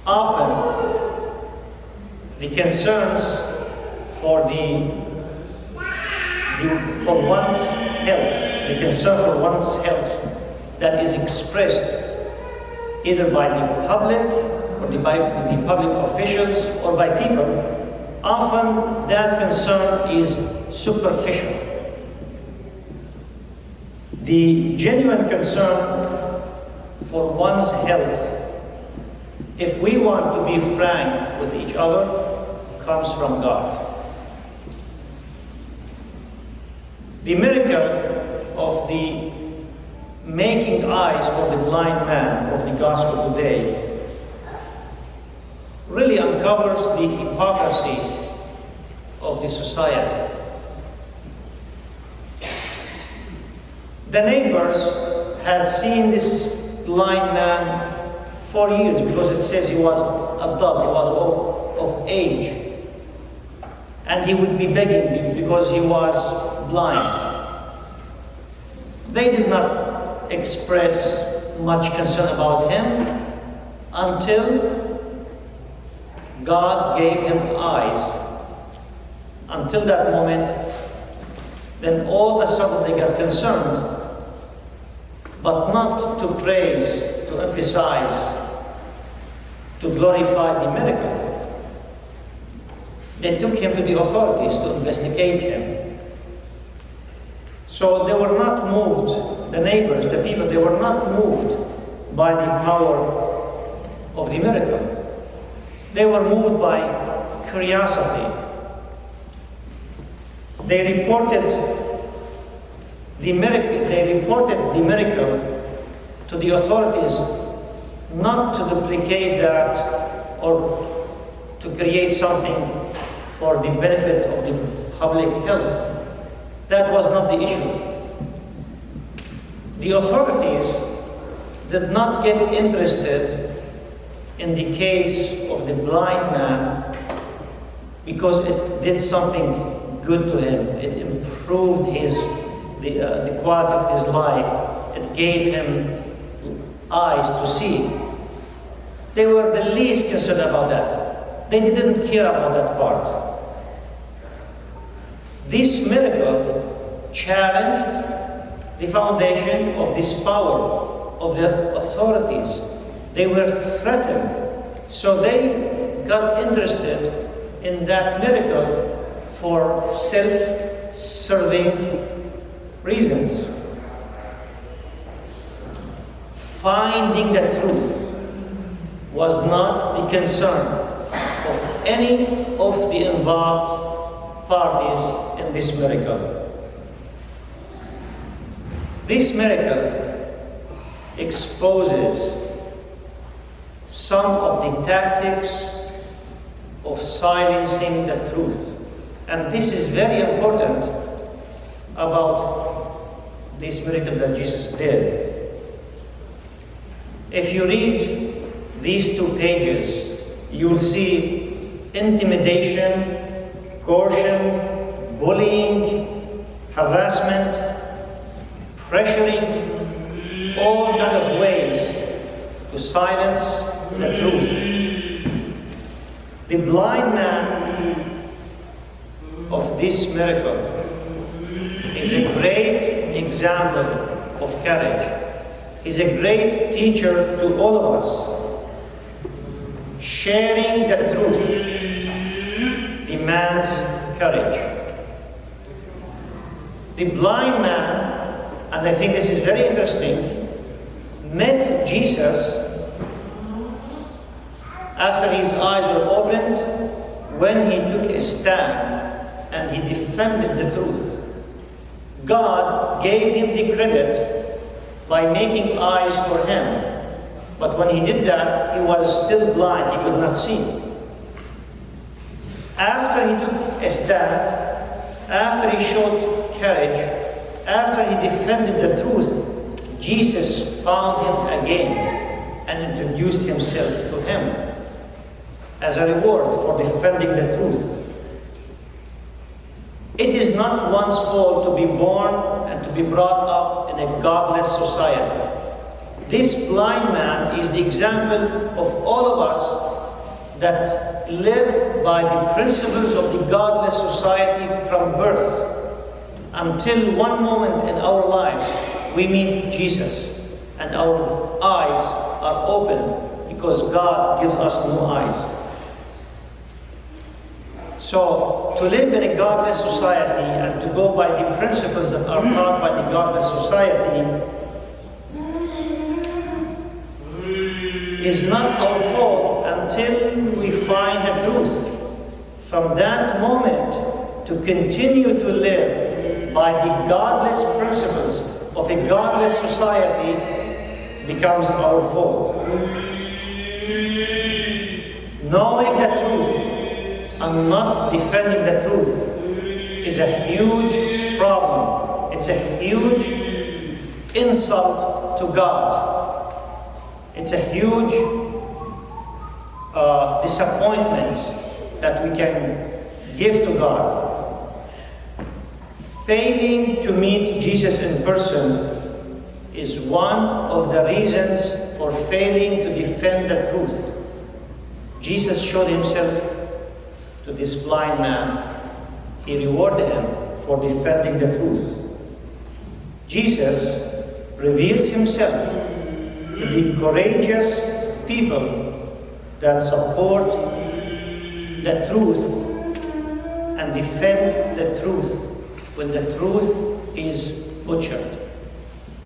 often the concerns for for one's health, the concern for one's health that is expressed either by the public or by the public officials or by people, often that concern is superficial. The genuine concern for one's health, if we want to be frank with each other, comes from God. The miracle of the making eyes for the blind man of the gospel today really uncovers the hypocrisy of the society. The neighbors had seen this blind man for years, because it says he was adult, he was of age, and he would be begging because he was blind. They did not express much concern about him until God gave him eyes. Until that moment, then all of a sudden they got concerned, but not to praise, to emphasize, to glorify the miracle. They took him to the authorities to investigate him. So they were not moved, the neighbors, the people, they were not moved by the power of the miracle. They were moved by curiosity. They reported the miracle to the authorities, not to duplicate that or to create something for the benefit of the public health. That was not the issue. The authorities did not get interested in the case of the blind man because it did something good to him. It improved the quality of his life. It gave him eyes to see. They were the least concerned about that. They didn't care about that part. This miracle challenged the foundation of this power of the authorities. They were threatened, so they got interested in that miracle for self-serving reasons. Finding the truth was not the concern of any of the involved parties in this miracle. This miracle exposes some of the tactics of silencing the truth. And this is very important about this miracle that Jesus did. If you read these 2 pages, you will see intimidation, coercion, bullying, harassment, pressuring, all kind of ways to silence the truth. The blind man of this miracle is a great example of courage. He's a great teacher to all of us. Sharing the truth demands courage. The blind man, and I think this is very interesting, met Jesus after his eyes were opened, when he took a stand and he defended the truth. God gave him the credit by making eyes for him. But when he did that, he was still blind, he could not see. After he took a stand, after he showed courage, after he defended the truth, Jesus found him again and introduced himself to him as a reward for defending the truth. It is not one's fault to be born and to be brought up in a godless society. This blind man is the example of all of us that live by the principles of the godless society from birth until one moment in our lives we meet Jesus and our eyes are opened because God gives us new eyes. So, to live in a godless society and to go by the principles that are taught by the godless society is not our fault until we find the truth. From that moment, to continue to live by the godless principles of a godless society becomes our fault. Knowing the truth and not defending the truth is a huge problem. It's a huge insult to God. It's a huge disappointment that we can give to God. Failing to meet Jesus in person is one of the reasons for failing to defend the truth. Jesus showed himself to this blind man. He rewarded him for defending the truth. Jesus reveals himself to be courageous people that support the truth and defend the truth when the truth is butchered.